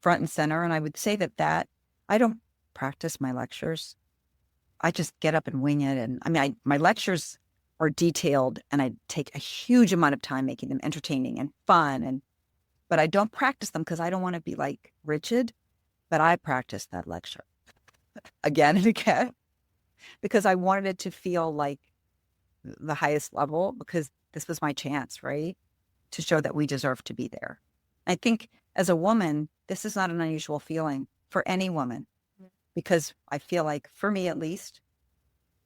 front and center. And I would say that I don't practice my lectures. I just get up and wing it. And I mean, my lectures are detailed, and I take a huge amount of time making them entertaining and fun. And but I don't practice them because I don't want to be like rigid, but I practiced that lecture again and again because I wanted it to feel like the highest level because this was my chance, right? To show that we deserve to be there. I think as a woman, this is not an unusual feeling for any woman because I feel like, for me at least,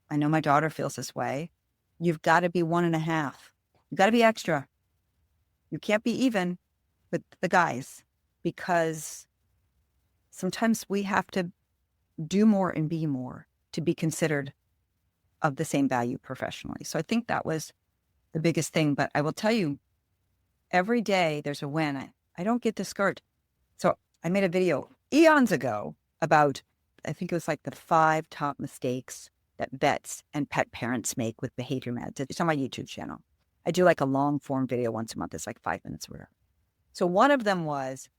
I know my daughter feels this way. You've got to be 1.5. You've got to be extra. You can't be even with the guys because sometimes we have to do more and be more to be considered of the same value professionally. So I think that was the biggest thing. But I will tell you, every day there's a win. I don't get discouraged. So I made a video eons ago about, I think it was like the 5 top mistakes that vets and pet parents make with behavior meds. It's on my YouTube channel. I do like a long form video once a month. It's like 5 minutes or whatever. So one of them was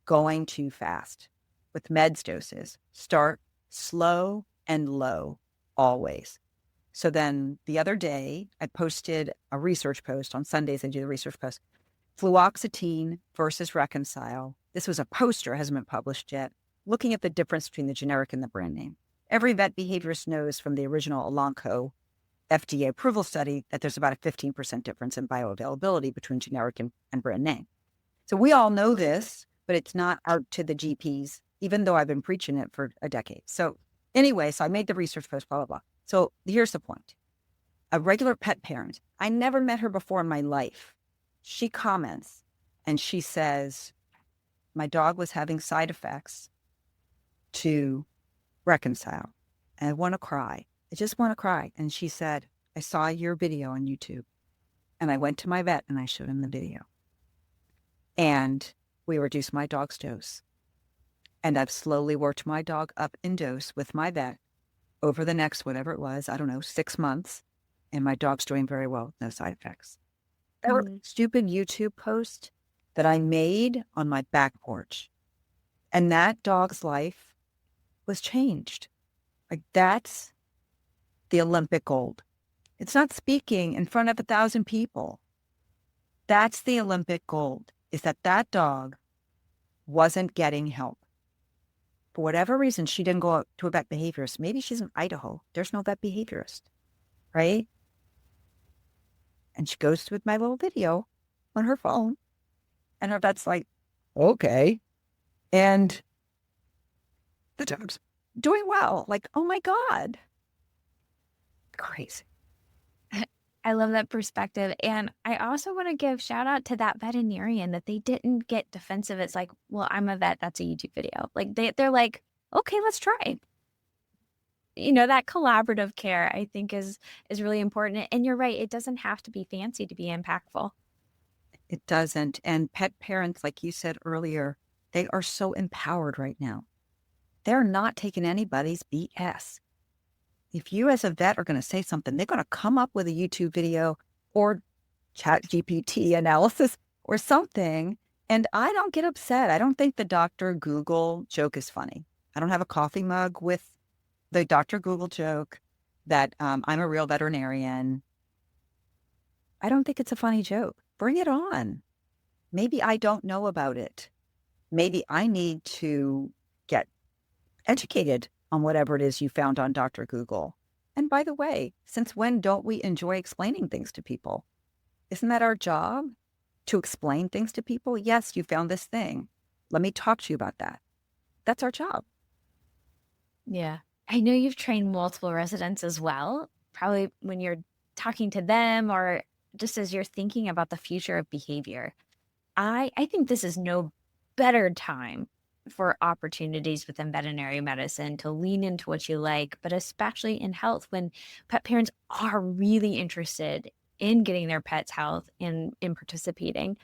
going too fast with meds doses. Start slow and low always. So then the other day, I posted a research post. On Sundays, I do the research post. Fluoxetine versus Reconcile. This was a poster, hasn't been published yet, looking at the difference between the generic and the brand name. Every vet behaviorist knows from the original Elanco FDA approval study that there's about a 15% difference in bioavailability between generic and brand name. So we all know this, but it's not out to the GPs, even though I've been preaching it for a decade. So anyway, so I made the research post, blah, blah, blah. So here's the point. A regular pet parent, I never met her before in my life. She comments and she says, my dog was having side effects to Reconcile. And I want to cry. I just want to cry. And she said, I saw your video on YouTube. And I went to my vet and I showed him the video. And we reduced my dog's dose. And I've slowly worked my dog up in dose with my vet over the next, whatever it was, I don't know, 6 months. And my dog's doing very well with no side effects. That was a stupid YouTube post that I made on my back porch. And that dog's life was changed. Like, that's the Olympic gold. It's not speaking in front of 1,000 people. That's the Olympic gold, is that that dog wasn't getting help. For whatever reason, she didn't go out to a vet behaviorist. Maybe she's in Idaho. There's no vet behaviorist, right? And she goes with my little video on her phone. And her vet's like, okay. And the dog's doing well. Like, oh my God. Crazy. I love that perspective. And I also want to give shout out to that veterinarian that they didn't get defensive. It's like, well, I'm a vet. That's a YouTube video. Like they're like, okay, let's try. You know, that collaborative care, I think is really important. And you're right. It doesn't have to be fancy to be impactful. It doesn't. And pet parents, like you said earlier, they are so empowered right now. They're not taking anybody's BS. If you as a vet are going to say something, they're going to come up with a YouTube video or chat GPT analysis or something. And I don't get upset. I don't think the Dr. Google joke is funny. I don't have a coffee mug with the Dr. Google joke that I'm a real veterinarian. I don't think it's a funny joke. Bring it on. Maybe I don't know about it. Maybe I need to get educated on whatever it is you found on Dr. Google. And by the way, since when don't we enjoy explaining things to people? Isn't that our job? To explain things to people? Yes, you found this thing. Let me talk to you about that. That's our job. Yeah. I know you've trained multiple residents as well. Probably when you're talking to them or just as you're thinking about the future of behavior. I think this is no better time for opportunities within veterinary medicine to lean into what you like, but especially in health when pet parents are really interested in getting their pets' health and in participating.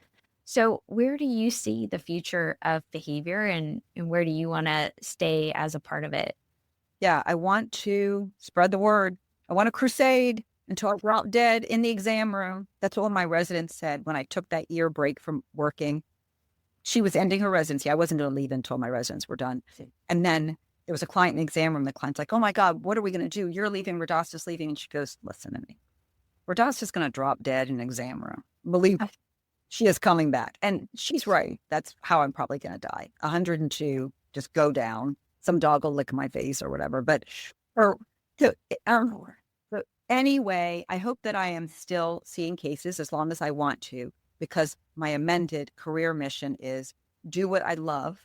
So where do you see the future of behavior and where do you want to stay as a part of it? Yeah, I want to spread the word. I want to crusade until I drop dead in the exam room. That's what my residents said when I took that year break from working. She was ending her residency. I wasn't going to leave until my residents were done. And then there was a client in the exam room. The client's like, oh my God, what are we going to do? You're leaving, Radosta's leaving. And she goes, listen to me. Radosta's going to drop dead in an exam room. Believe me. she is coming back. And she's right. That's how I'm probably going to die. 102, just go down. Some dog will lick my face or whatever. But, or, so, I don't know. So anyway, I hope that I am still seeing cases as long as I want to, because my amended career mission is do what I love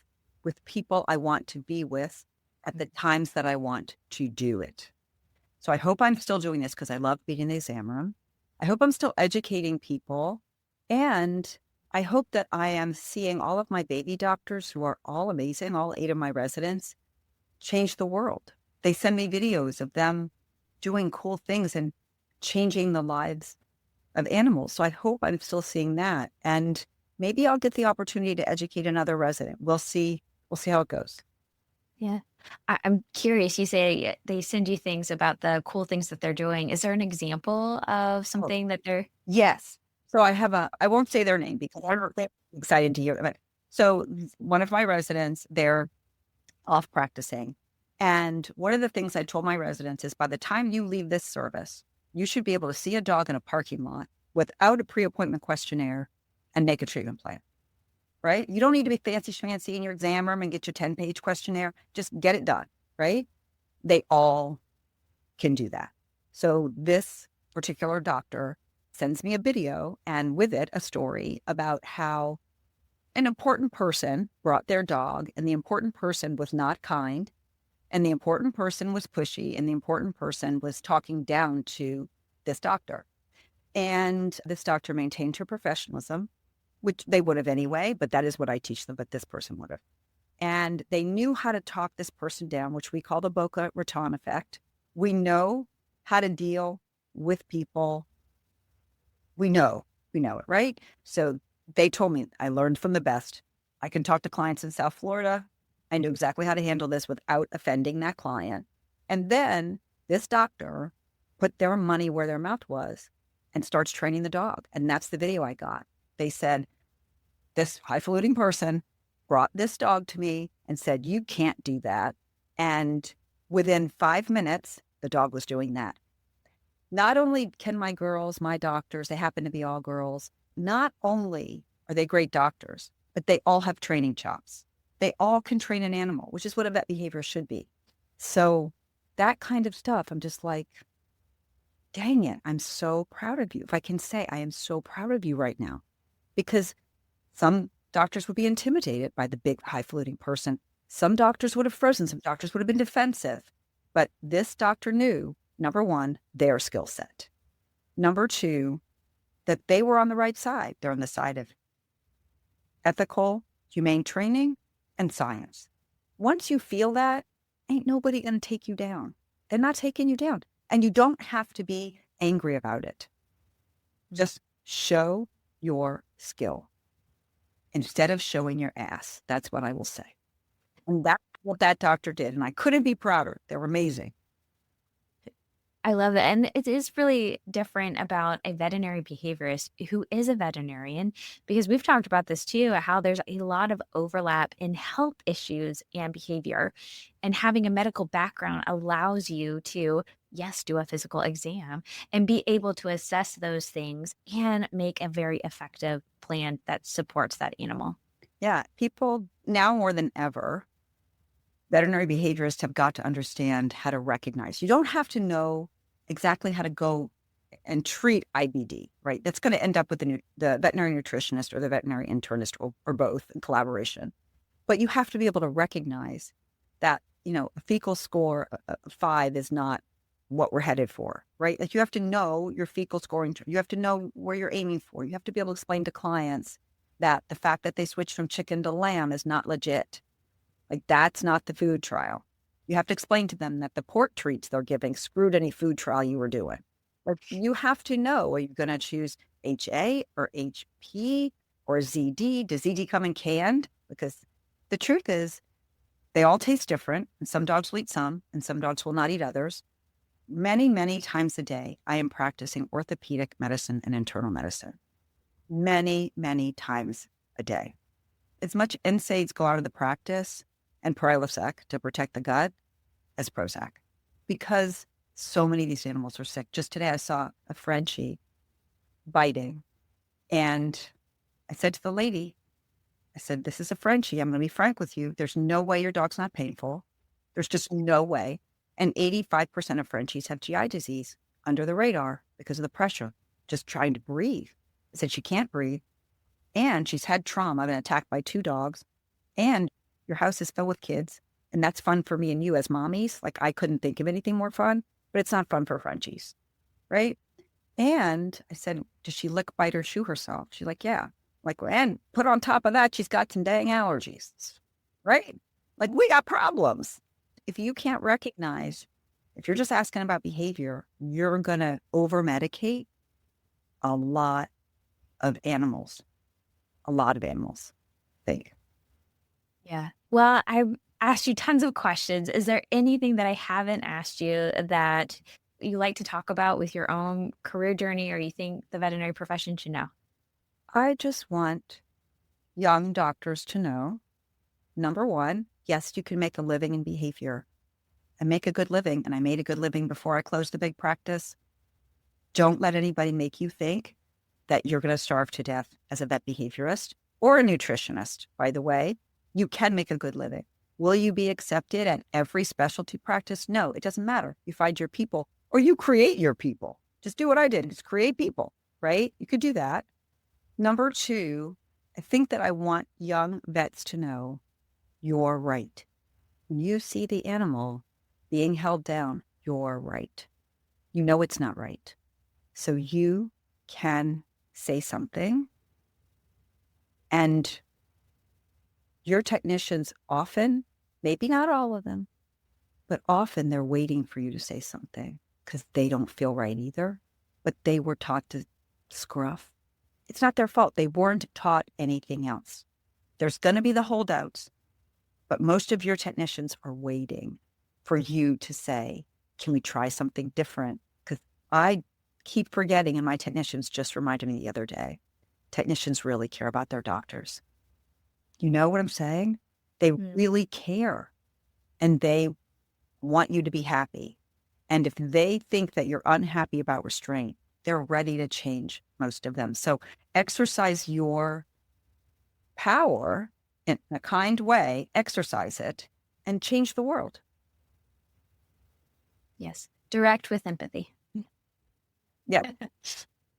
with people I want to be with at the times that I want to do it. So I hope I'm still doing this because I love being in the exam room. I hope I'm still educating people. And I hope that I am seeing all of my baby doctors, who are all amazing, all 8 of my residents, change the world. They send me videos of them doing cool things and changing the lives of animals. So I hope I'm still seeing that. And maybe I'll get the opportunity to educate another resident. We'll see. We'll see how it goes. Yeah. I'm curious. You say they send you things about the cool things that they're doing. Is there an example of something that they're... Yes. So I won't say their name because they're excited to hear it. So one of my residents, they're off practicing. And one of the things I told my residents is, by the time you leave this service, you should be able to see a dog in a parking lot without a pre-appointment questionnaire and make a treatment plan, right? You don't need to be fancy schmancy in your exam room and get your 10-page questionnaire. Just get it done, right? They all can do that. So this particular doctor sends me a video, and with it, a story about how an important person brought their dog, and the important person was not kind, and the important person was pushy, and the important person was talking down to this doctor. And this doctor maintained her professionalism, which they would have anyway, but that is what I teach them, but this person would have. And they knew how to talk this person down, which we call the Boca Raton effect. We know how to deal with people. We know it, right? So they told me, I learned from the best. I can talk to clients in South Florida. I knew exactly how to handle this without offending that client. And then this doctor put their money where their mouth was and starts training the dog. And that's the video I got. They said, this highfalutin person brought this dog to me and said, you can't do that. And within 5 minutes, the dog was doing that. Not only can my girls, my doctors, they happen to be all girls, not only are they great doctors, but they all have training chops. They all can train an animal, which is what a vet behavior should be. So that kind of stuff, I'm just like, dang it, I'm so proud of you. If I can say, I am so proud of you right now, because some doctors would be intimidated by the big highfalutin person. Some doctors would have frozen. Some doctors would have been defensive. But this doctor knew, number one, their skill set. Number two, that they were on the right side. They're on the side of ethical, humane training, and science. Once you feel that, ain't nobody going to take you down. They're not taking you down. And you don't have to be angry about it. Just show your skill instead of showing your ass. That's what I will say. And that's what that doctor did. And I couldn't be prouder. They were amazing. I love that. And it is really different about a veterinary behaviorist who is a veterinarian, because we've talked about this too, how there's a lot of overlap in health issues and behavior. And having a medical background allows you to, yes, do a physical exam and be able to assess those things and make a very effective plan that supports that animal. Yeah. People now more than ever, veterinary behaviorists have got to understand how to recognize. You don't have to know exactly how to go and treat IBD, right? That's going to end up with the veterinary nutritionist or the veterinary internist, or both in collaboration. But you have to be able to recognize that, a fecal score of 5 is not what we're headed for, right? Like, you have to know your fecal scoring. You have to know where you're aiming for. You have to be able to explain to clients that the fact that they switched from chicken to lamb is not legit. Like, that's not the food trial. You have to explain to them that the pork treats they're giving screwed any food trial you were doing. Like, you have to know, are you going to choose HA or HP or ZD? Does ZD come in canned? Because the truth is, they all taste different, and some dogs will eat some, and some dogs will not eat others. Many, many times a day, I am practicing orthopedic medicine and internal medicine. Many, many times a day. As much NSAIDs go out of the practice and Prilosec to protect the gut as Prozac, because so many of these animals are sick. Just today, I saw a Frenchie biting, and I said to the lady, I said, this is a Frenchie. I'm going to be frank with you. There's no way your dog's not painful. There's just no way. And 85% of Frenchies have GI disease under the radar because of the pressure, just trying to breathe. I said, she can't breathe. And she's had trauma, been attacked by 2 dogs. And your house is filled with kids. And that's fun for me and you as mommies. Like, I couldn't think of anything more fun, but it's not fun for Frenchies. Right. And I said, does she lick, bite, or chew herself? She's like, yeah. Like, and put on top of that, she's got some dang allergies. Right. Like, we got problems. If you can't recognize, if you're just asking about behavior, you're going to over medicate a lot of animals. A lot of animals. Think. Yeah. Well, I asked you tons of questions. Is there anything that I haven't asked you that you like to talk about with your own career journey, or you think the veterinary profession should know? I just want young doctors to know, number one, yes, you can make a living in behavior. I make a good living, and I made a good living before I closed the big practice. Don't let anybody make you think that you're going to starve to death as a vet behaviorist or a nutritionist. By the way, you can make a good living. Will you be accepted at every specialty practice? No, it doesn't matter. You find your people or you create your people. Just do what I did. Just create people, right? You could do that. Number 2, I think that I want young vets to know you're right. When you see the animal being held down, you're right. You know it's not right. So you can say something. And your technicians often, maybe not all of them, but often they're waiting for you to say something because they don't feel right either. But they were taught to scruff. It's not their fault. They weren't taught anything else. There's going to be the holdouts, but most of your technicians are waiting for you to say, can we try something different? Because I keep forgetting, and my technicians just reminded me the other day, technicians really care about their doctors. You know what I'm saying? They really care, and they want you to be happy. And if they think that you're unhappy about restraint, they're ready to change, most of them. So exercise your power in a kind way, exercise it, and change the world. Yes. Direct with empathy. Yeah.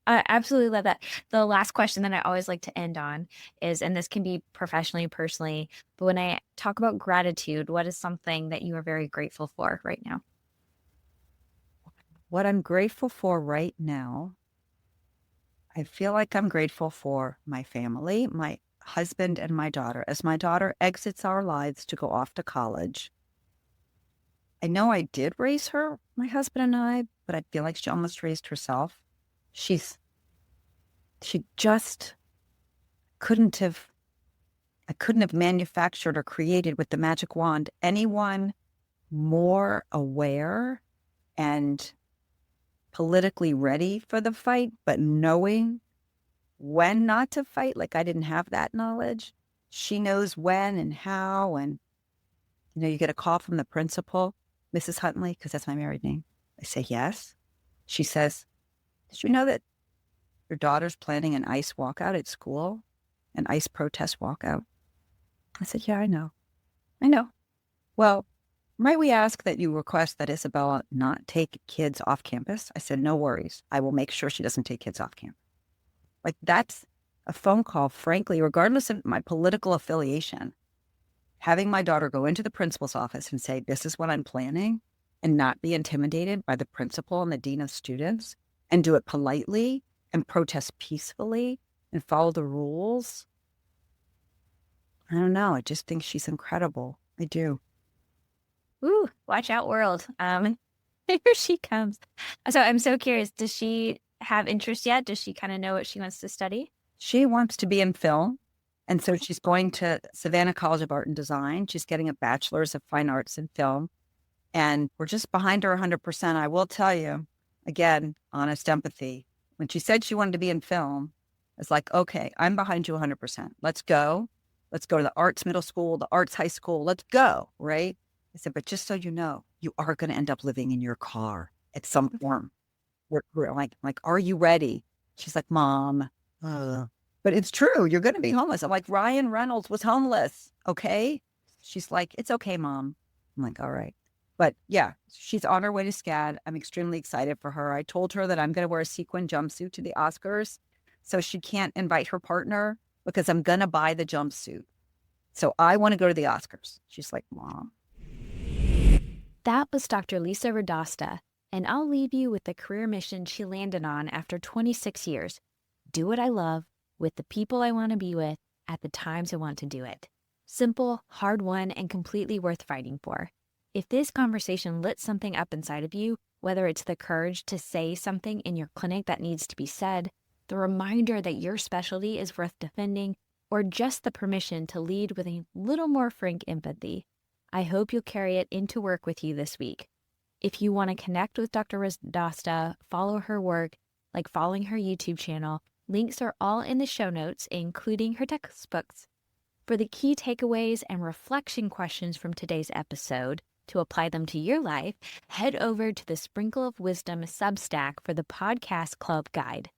I absolutely love that. The last question that I always like to end on is, and this can be professionally, personally, but when I talk about gratitude, what is something that you are very grateful for right now? What I'm grateful for right now, I feel like I'm grateful for my family, my husband and my daughter. As my daughter exits our lives to go off to college, I know I did raise her, my husband and I, but I feel like she almost raised herself. She just I couldn't have manufactured or created with the magic wand anyone more aware and politically ready for the fight, but knowing when not to fight. Like, I didn't have that knowledge. She knows when and how. And, you get a call from the principal, Mrs. Huntley, because that's my married name. I say, yes. She says, did you know that your daughter's planning an ICE walkout at school? An ICE protest walkout? I said, yeah, I know. I know. Well, might we ask that you request that Isabella not take kids off campus? I said, no worries. I will make sure she doesn't take kids off campus. Like, that's a phone call, frankly, regardless of my political affiliation. Having my daughter go into the principal's office and say, this is what I'm planning, and not be intimidated by the principal and the dean of students, and do it politely and protest peacefully and follow the rules. I don't know. I just think she's incredible. I do. Ooh, watch out, world. Here she comes. So I'm so curious. Does she have interest yet? Does she kind of know what she wants to study? She wants to be in film. And so she's going to Savannah College of Art and Design. She's getting a bachelor's of fine arts in film. And we're just behind her 100%. I will tell you, again, honest empathy. When she said she wanted to be in film, it's like, okay, I'm behind you 100%. Let's go. Let's go to the arts middle school, the arts high school. Let's go, right? I said, but just so you know, you are going to end up living in your car at some form. We're like, are you ready? She's like, Mom, But it's true. You're going to be homeless. I'm like, Ryan Reynolds was homeless. Okay. She's like, it's okay, Mom. I'm like, all right. But yeah, she's on her way to SCAD. I'm extremely excited for her. I told her that I'm going to wear a sequin jumpsuit to the Oscars. So she can't invite her partner because I'm going to buy the jumpsuit. So I want to go to the Oscars. She's like, Mom. That was Dr. Lisa Radosta, and I'll leave you with the career mission she landed on after 26 years. Do what I love, with the people I want to be with, at the times I want to do it. Simple, hard-won, and completely worth fighting for. If this conversation lit something up inside of you, whether it's the courage to say something in your clinic that needs to be said, the reminder that your specialty is worth defending, or just the permission to lead with a little more frank empathy, I hope you'll carry it into work with you this week. If you want to connect with Dr. Radosta, follow her work, like following her YouTube channel, links are all in the show notes, including her textbooks. For the key takeaways and reflection questions from today's episode, to apply them to your life, head over to the Sprinkle of Wisdom Substack for the Podcast Club Guide.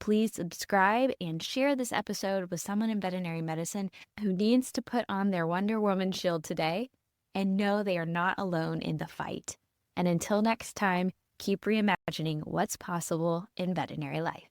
Please subscribe and share this episode with someone in veterinary medicine who needs to put on their Wonder Woman shield today and know they are not alone in the fight. And until next time, keep reimagining what's possible in veterinary life.